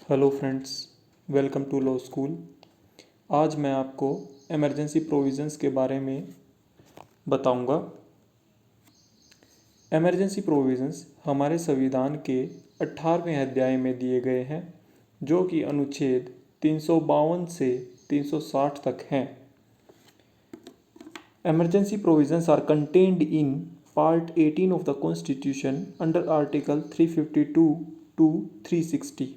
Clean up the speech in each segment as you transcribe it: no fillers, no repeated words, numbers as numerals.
Hello friends, welcome to law school. आज मैं आपको इमरजेंसी प्रोविज़न्स के बारे में बताऊंगा। इमरजेंसी प्रोविज़न्स हमारे संविधान के 18वें अध्याय में दिए गए हैं, जो कि अनुच्छेद 352 से 360 तक हैं। Emergency provisions are contained in Part 18 of the Constitution under Article 352 to 360.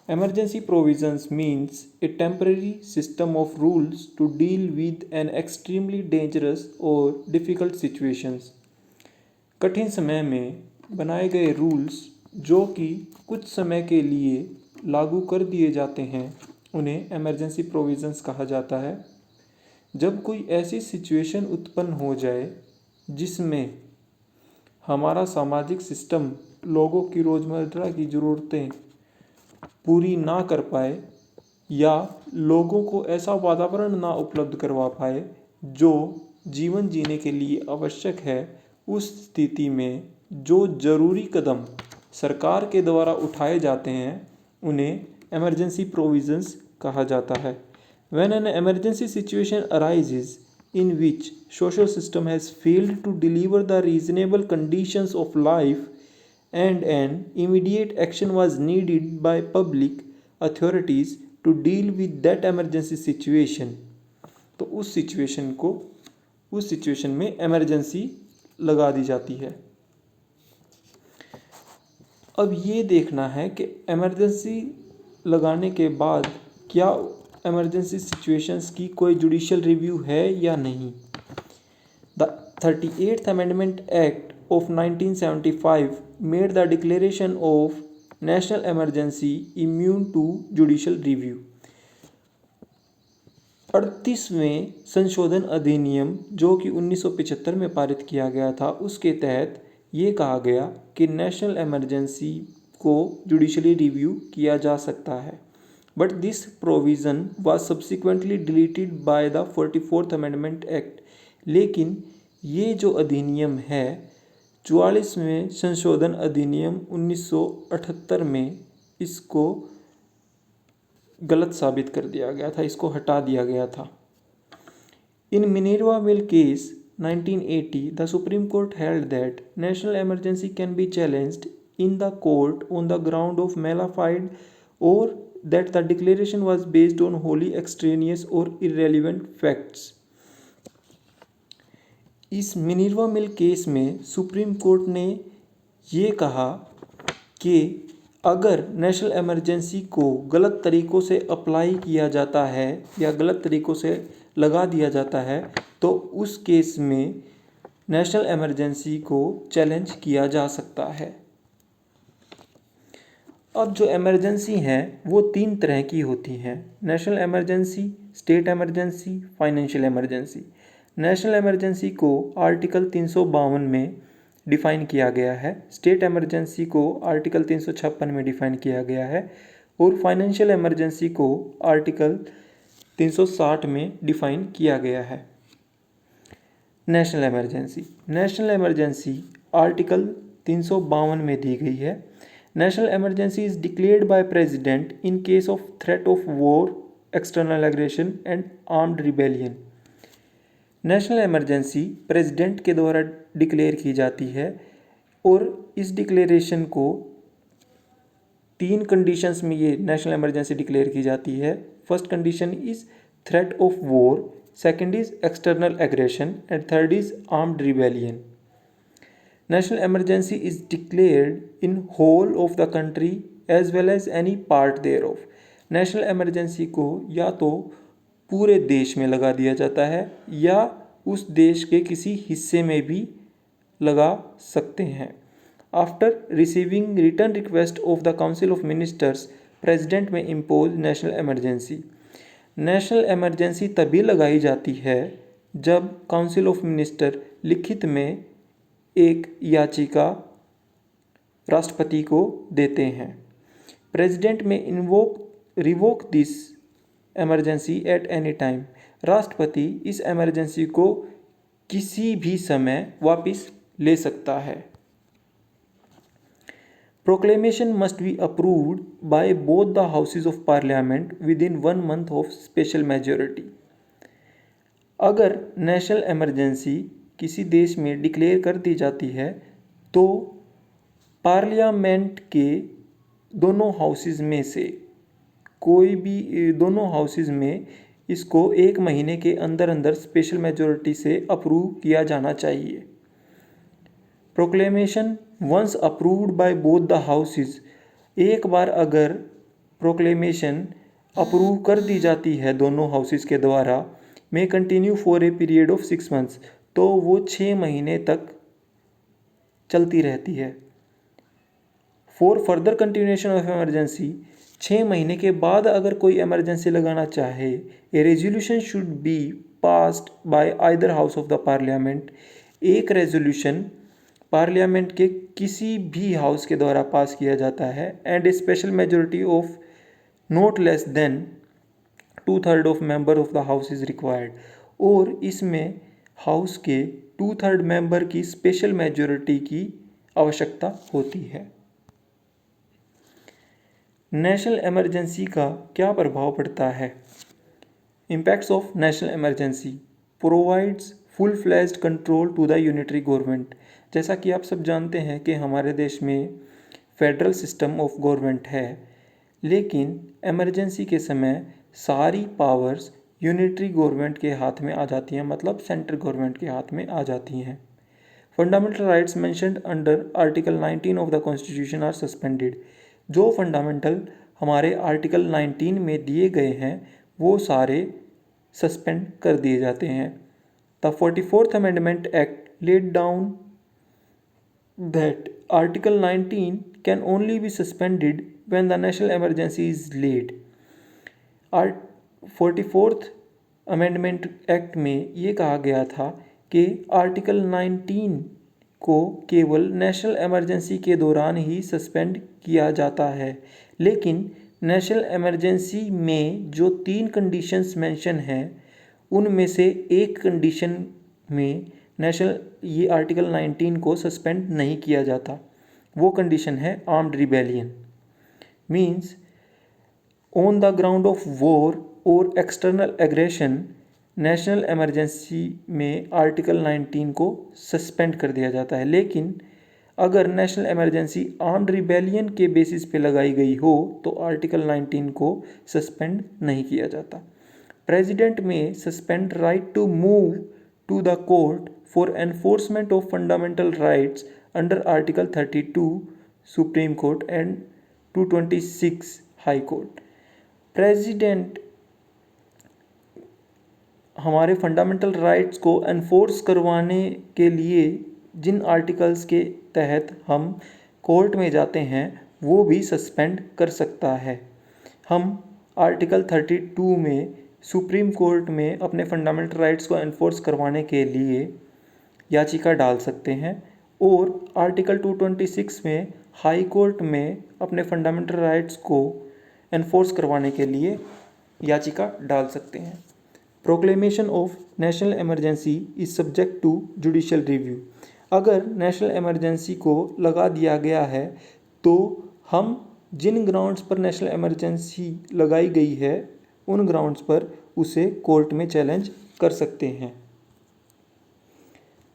Emergency provisions means a temporary system of rules to deal with an extremely dangerous or difficult situations. कठिन समय में बनाए गए रूल्स जो कि कुछ समय के लिए लागू कर दिए जाते हैं, उन्हें इमरजेंसी प्रोविजंस कहा जाता है। जब कोई ऐसी सिचुएशन उत्पन्न हो जाए जिसमें हमारा सामाजिक सिस्टम लोगों की रोज़मर्रा की ज़रूरतें पूरी ना कर पाए या लोगों को ऐसा वातावरण ना उपलब्ध करवा पाए जो जीवन जीने के लिए आवश्यक है, उस स्थिति में जो ज़रूरी कदम सरकार के द्वारा उठाए जाते हैं, उन्हें इमरजेंसी प्रोविजंस कहा जाता है। When an emergency situation arises in which social system has failed to deliver the reasonable conditions of life and an immediate action was needed by public authorities to deal with that emergency situation, तो उस situation में emergency लगा दी जाती है। अब ये देखना है कि इमरजेंसी लगाने के बाद क्या इमरजेंसी सिचुएशंस की कोई जुडिशियल रिव्यू है या नहीं। The 38th amendment act of 1975 made the declaration of national emergency immune to judicial review. 38वें संशोधन अधिनियम जो कि 1975 में पारित किया गया था, उसके तहत ये कहा गया कि नेशनल इमरजेंसी को जुडिशली रिव्यू किया जा सकता है। But this provision was subsequently deleted by the 44th Amendment Act. लेकिन ये जो अधिनियम है, 44वें संशोधन अधिनियम 1978 में इसको गलत साबित कर दिया गया था, इसको हटा दिया गया था। In Minerva Mill case 1980, the Supreme Court held that national emergency can be challenged in the court on the ground of mala fide or that the declaration was based on wholly extraneous or irrelevant facts. इस Minerva mill case में supreme court ने ये कहा कि अगर national emergency को गलत तरीक़ों से अप्लाई किया जाता है या गलत तरीक़ों से लगा दिया जाता है, तो उस केस में नेशनल इमरजेंसी को चैलेंज किया जा सकता है। अब जो इमरजेंसी हैं वो 3 तरह की होती हैं: national emergency, state emergency, financial emergency. National emergency को आर्टिकल 352 में डिफ़ाइन किया गया है, स्टेट इमरजेंसी को आर्टिकल 356 में डिफ़ाइन किया गया है और फाइनेंशियल इमरजेंसी को आर्टिकल 360 में डिफ़ाइन किया गया है। नेशनल इमरजेंसी आर्टिकल 352 में दी गई है। National emergency is declared by President in case of threat of war, external aggression and armed rebellion. National emergency president के द्वारा डिक्लेयर की जाती है और इस डिक्लेरेशन को 3 कंडीशंस में ये नेशनल इमरजेंसी डिक्लेयर की जाती है। First condition is threat of war, second is external aggression and third is armed rebellion. National emergency is declared in whole of the country as well as any part thereof. National emergency को या तो पूरे देश में लगा दिया जाता है या उस देश के किसी हिस्से में भी लगा सकते हैं। After receiving return request of the council of ministers, president may impose national emergency. National emergency तभी लगाई जाती है जब काउंसिल ऑफ मिनिस्टर लिखित में एक याचिका राष्ट्रपति को देते हैं। प्रेसिडेंट में revoke this emergency at any time. राष्ट्रपति इस इमरजेंसी को किसी भी समय वापस ले सकता है। Proclamation must be approved by both the houses of parliament within 1 month of special majority. अगर नेशनल इमरजेंसी किसी देश में डिक्लेयर कर दी जाती है तो पार्लियामेंट के दोनों हाउसेस में से कोई भी दोनों हाउसेस में इसको 1 महीने के अंदर अंदर स्पेशल मेजॉरिटी से अप्रूव किया जाना चाहिए। Proclamation once approved by both the houses, एक बार अगर प्रोक्लेमेशन अप्रूव कर दी जाती है दोनों हाउसेस के द्वारा, may continue for a period of 6 months, तो वो 6 महीने तक चलती रहती है। For further continuation of emergency, 6 महीने के बाद अगर कोई इमरजेंसी लगाना चाहे, ए resolution should be passed by either house of the parliament, एक रेजोल्यूशन पार्लियामेंट के किसी भी हाउस के द्वारा पास किया जाता है, and A special majority of not less than 2/3 of member of the house is required, और इसमें हाउस के 2/3 मेंबर की स्पेशल मेजोरिटी की आवश्यकता होती है। नेशनल इमरजेंसी का क्या प्रभाव पड़ता है? Impacts of national emergency provides full fledged control to the unitary government. जैसा कि आप सब जानते हैं कि हमारे देश में फेडरल सिस्टम ऑफ गवर्नमेंट है, लेकिन इमरजेंसी के समय सारी पावर्स यूनिटरी गवर्नमेंट के हाथ में आ जाती हैं, मतलब सेंट्रल गवर्नमेंट के हाथ में आ जाती हैं। Fundamental rights mentioned under article 19 of the constitution are suspended. जो फंडामेंटल हमारे आर्टिकल 19 में दिए गए हैं वो सारे सस्पेंड कर दिए जाते हैं। The 44th amendment act laid down that article 19 can only be suspended when the national emergency is laid. 44th amendment act में ये कहा गया था कि आर्टिकल 19 को केवल नेशनल इमरजेंसी के दौरान ही सस्पेंड किया जाता है, लेकिन नेशनल इमरजेंसी में जो 3 कंडीशंस मेंशन हैं उनमें से एक कंडीशन में ये आर्टिकल 19 को सस्पेंड नहीं किया जाता। वो कंडीशन है armed rebellion, means on the ground of war और एक्सटर्नल एग्रेशन नेशनल इमरजेंसी में आर्टिकल 19 को सस्पेंड कर दिया जाता है। लेकिन अगर नेशनल इमरजेंसी आर्म्ड रिबेलियन के बेसिस पे लगाई गई हो तो आर्टिकल 19 को सस्पेंड नहीं किया जाता। President may suspend right to move to the court for enforcement of fundamental rights under article 32 supreme court and 226 high court. President हमारे फंडामेंटल राइट्स को एनफोर्स करवाने के लिए जिन आर्टिकल्स के तहत हम कोर्ट में जाते हैं वो भी सस्पेंड कर सकता है। हम आर्टिकल 32 में सुप्रीम कोर्ट में अपने फंडामेंटल राइट्स को एनफोर्स करवाने के लिए याचिका डाल सकते हैं, और आर्टिकल 226 में हाई कोर्ट में अपने फंडामेंटल राइट्स को एनफोर्स करवाने के लिए याचिका डाल सकते हैं। Proclamation of national emergency is subject to judicial review. अगर नेशनल इमरजेंसी को लगा दिया गया है तो हम जिन ग्राउंड्स पर नेशनल इमरजेंसी लगाई गई है उन ग्राउंड्स पर उसे कोर्ट में चैलेंज कर सकते हैं।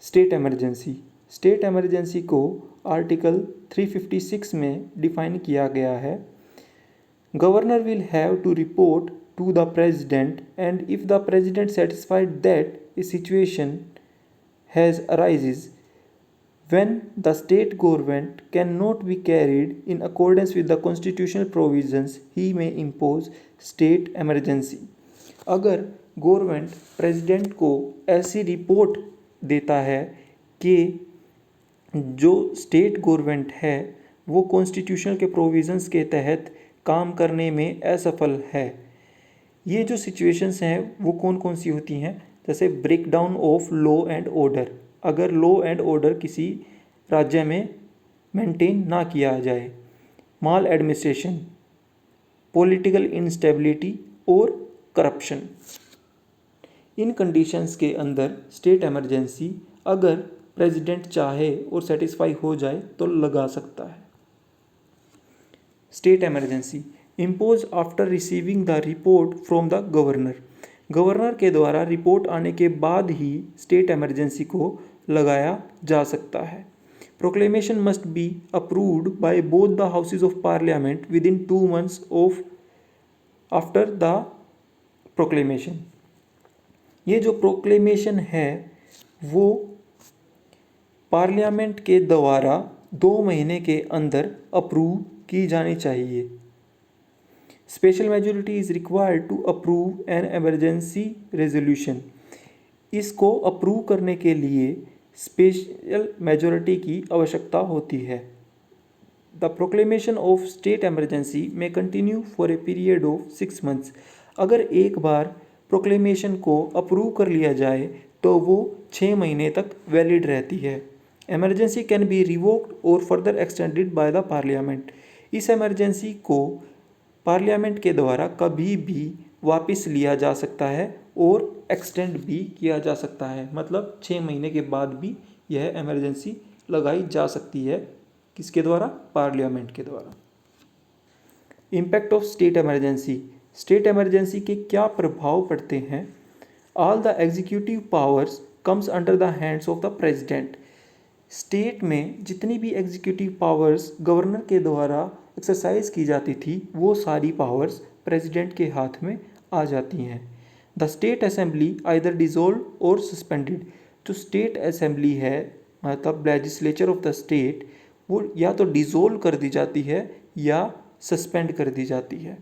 स्टेट इमरजेंसी, स्टेट इमरजेंसी को आर्टिकल 356 में डिफाइन किया गया है। Governor will have to report to the president, and if the president satisfied that a situation has arises when the state government cannot be carried in accordance with the constitutional provisions, he may impose state emergency। अगर government president को ऐसी report देता है कि जो state government है वो constitution के प्रोविजंस के तहत काम करने में असफल है, ये जो सिचुएशंस हैं वो कौन कौन सी होती हैं? जैसे breakdown of law and order, अगर लॉ एंड ऑर्डर किसी राज्य में मेंटेन ना किया जाए, माल एडमिनिस्ट्रेशन, पॉलिटिकल इंस्टेबिलिटी और करप्शन, इन कंडीशंस के अंदर स्टेट इमरजेंसी अगर प्रेसिडेंट चाहे और सेटिस्फाई हो जाए तो लगा सकता है। State emergency impose after receiving the report from the governor. Governor के द्वारा रिपोर्ट आने के बाद ही स्टेट इमरजेंसी को लगाया जा सकता है। Proclamation must be approved by both the houses of parliament with in 2 months of after the proclamation. ये जो प्रोक्लेमेशन है वो पार्लियामेंट के द्वारा 2 महीने के अंदर अप्रूव की जानी चाहिए। Special majority is required to approve an emergency resolution. इसको अप्रूव करने के लिए स्पेशल मेजॉरिटी की आवश्यकता होती है। The proclamation of state emergency may continue for a period of 6 months। अगर एक बार प्रोक्लेमेशन को अप्रूव कर लिया जाए तो वो 6 महीने तक वैलिड रहती है। इमरजेंसी कैन बी रिवोक्ड और further extended by the parliament. इस इमरजेंसी को पार्लियामेंट के द्वारा कभी भी वापस लिया जा सकता है और एक्सटेंड भी किया जा सकता है। मतलब 6 महीने के बाद भी यह इमरजेंसी लगाई जा सकती है। किसके द्वारा? पार्लियामेंट के द्वारा। Impact of state emergency. State emergency के क्या प्रभाव पड़ते हैं? All the executive powers comes under the hands of the president. State में जितनी भी एग्जीक्यूटिव पावर्स गवर्नर के द्वारा एक्सरसाइज की जाती थी वो सारी पावर्स प्रेसिडेंट के हाथ में आ जाती हैं। The state assembly either dissolve और सस्पेंडेड। जो स्टेट असेंबली है मतलब लेजिस्लेचर ऑफ द स्टेट वो या तो डिसॉल्व कर दी जाती है या सस्पेंड कर दी जाती है,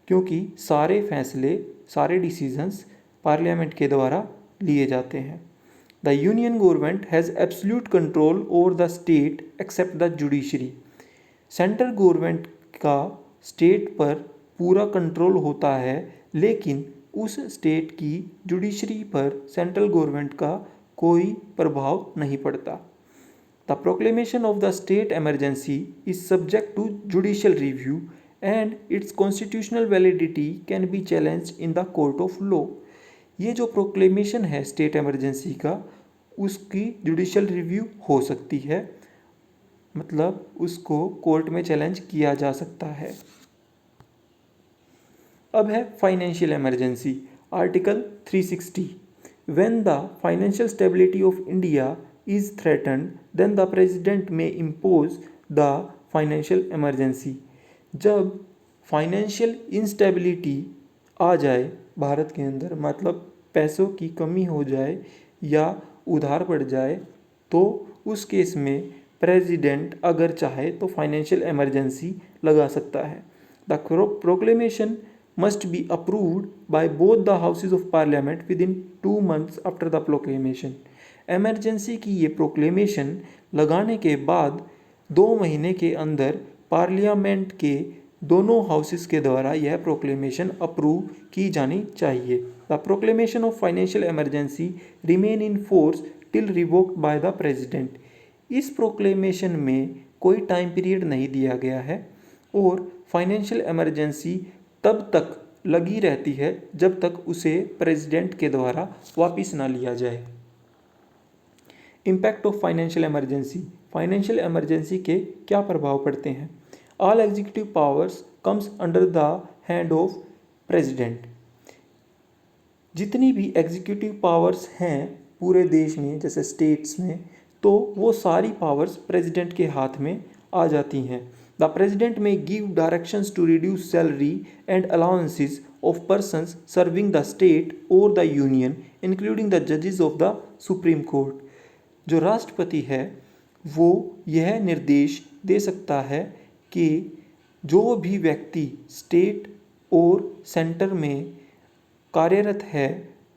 क्योंकि सारे फैसले सारे डिसीजंस पार्लियामेंट के द्वारा लिए जाते हैं। The union government has absolute control over the state except the judiciary. Central government का स्टेट पर पूरा कंट्रोल होता है, लेकिन उस स्टेट की जुडिशरी पर सेंट्रल गवर्नमेंट का कोई प्रभाव नहीं पड़ता। The proclamation of the state emergency is subject to judicial review and its constitutional validity can be challenged in the court of law. ये जो प्रोक्लेमेशन है स्टेट इमरजेंसी का उसकी जुडिशियल रिव्यू हो सकती है, मतलब उसको कोर्ट में चैलेंज किया जा सकता है। अब है financial emergency. Article 360। When the financial stability of India is threatened then the president may impose the financial emergency. जब फाइनेंशियल इंस्टेबिलिटी आ जाए भारत के अंदर, मतलब पैसों की कमी हो जाए या उधार पड़ जाए, तो उस केस में प्रेसिडेंट अगर चाहे तो फाइनेंशियल इमरजेंसी लगा सकता है। The proclamation must be approved by both the houses of parliament with in 2 months after the proclamation. Emergency की ये प्रोक्लेमेशन लगाने के बाद 2 महीने के अंदर पार्लियामेंट के दोनों हाउसेस के द्वारा यह प्रोक्लेमेशन अप्रूव की जानी चाहिए। The proclamation of financial emergency remain in force till revoked by the president. इस प्रोक्लेमेशन में कोई टाइम पीरियड नहीं दिया गया है और फाइनेंशियल इमरजेंसी तब तक लगी रहती है जब तक उसे प्रेसिडेंट के द्वारा वापस ना लिया जाए। Impact of financial emergency. Financial emergency के क्या प्रभाव पड़ते हैं? All executive powers comes under the hand of president. जितनी भी एग्जीक्यूटिव पावर्स हैं पूरे देश में जैसे स्टेट्स में, तो वो सारी पावर्स प्रेसिडेंट के हाथ में आ जाती हैं। The president may give directions to reduce salary and allowances of persons serving the state और द यूनियन इंक्लूडिंग द जजेस ऑफ द सुप्रीम कोर्ट। जो राष्ट्रपति है वो यह निर्देश दे सकता है कि जो भी व्यक्ति स्टेट और सेंटर में कार्यरत है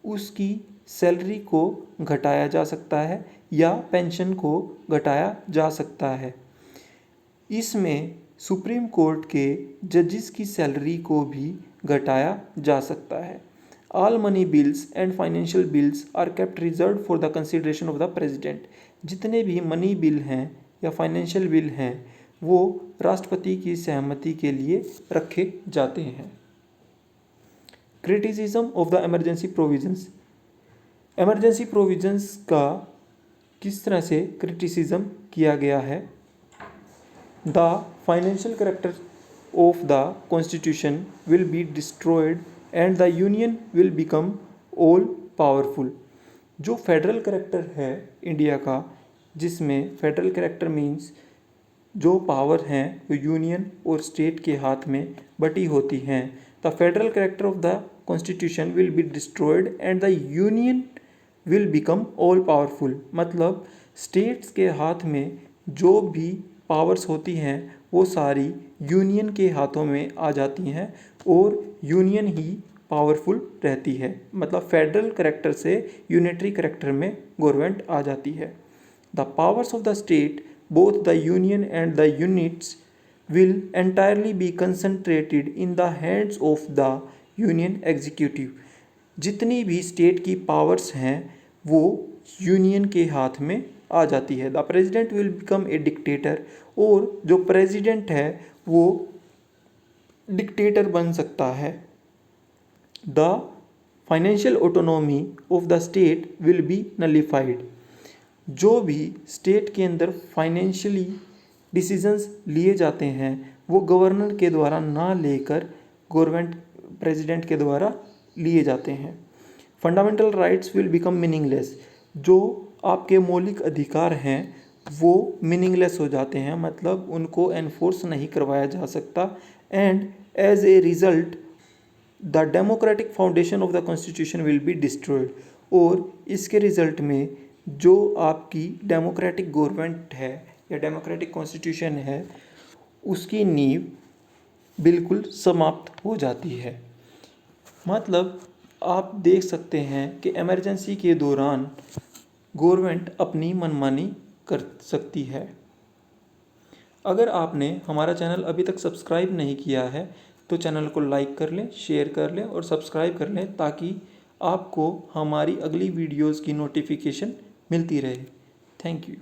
उसकी सैलरी को घटाया जा सकता है या पेंशन को घटाया जा सकता है। इसमें सुप्रीम कोर्ट के जजेस की सैलरी को भी घटाया जा सकता है। All money bills and financial bills are kept reserve for the consideration of the president. जितने भी मनी बिल हैं या फाइनेंशियल बिल हैं वो राष्ट्रपति की सहमति के लिए रखे जाते हैं। Criticism of the emergency provisions. Emergency provisions का किस तरह से क्रिटिसिज्म किया गया है? The financial character of the constitution will be destroyed and the union will become all powerful. जो फेडरल करेक्टर है इंडिया का, जिसमें फेडरल करेक्टर मीन्स जो पावर हैं वो यूनियन और स्टेट के हाथ में बटी होती हैं. The federal character of the constitution will be destroyed and the union will become all powerful. मतलब स्टेट्स के हाथ में जो भी पावर्स होती हैं वो सारी यूनियन के हाथों में आ जाती हैं और यूनियन ही पावरफुल रहती है. मतलब फेडरल करेक्टर से यूनिटरी करेक्टर में गवर्नमेंट आ जाती है. The powers of the state, both the union and the units, will entirely be concentrated in the hands of the union executive. जितनी भी स्टेट की पावर्स हैं वो यूनियन के हाथ में आ जाती है. The president will become a dictator. और जो प्रेजिडेंट है वो डिक्टेटर बन सकता है. The financial autonomy of the state will be nullified. जो भी स्टेट के अंदर फाइनेंशियली डिसीजंस लिए जाते हैं वो गवर्नर के द्वारा ना लेकर गवर्नमेंट प्रेसिडेंट के द्वारा लिए जाते हैं. Fundamental rights will become meaningless. जो आपके मौलिक अधिकार हैं वो मीनिंगलेस हो जाते हैं, मतलब उनको एनफोर्स नहीं करवाया जा सकता. And as a result the democratic foundation of the constitution will be destroyed. और इसके रिजल्ट में जो आपकी डेमोक्रेटिक गवर्नमेंट है या डेमोक्रेटिक कॉन्स्टिट्यूशन है उसकी नींव बिल्कुल समाप्त हो जाती है. मतलब आप देख सकते हैं कि इमरजेंसी के दौरान गवर्नमेंट अपनी मनमानी कर सकती है. अगर आपने हमारा चैनल अभी तक सब्सक्राइब नहीं किया है तो चैनल को लाइक कर लें, शेयर कर लें और सब्सक्राइब कर लें ताकि आपको हमारी अगली वीडियोज़ की नोटिफिकेशन मिलती रहे. Thank you.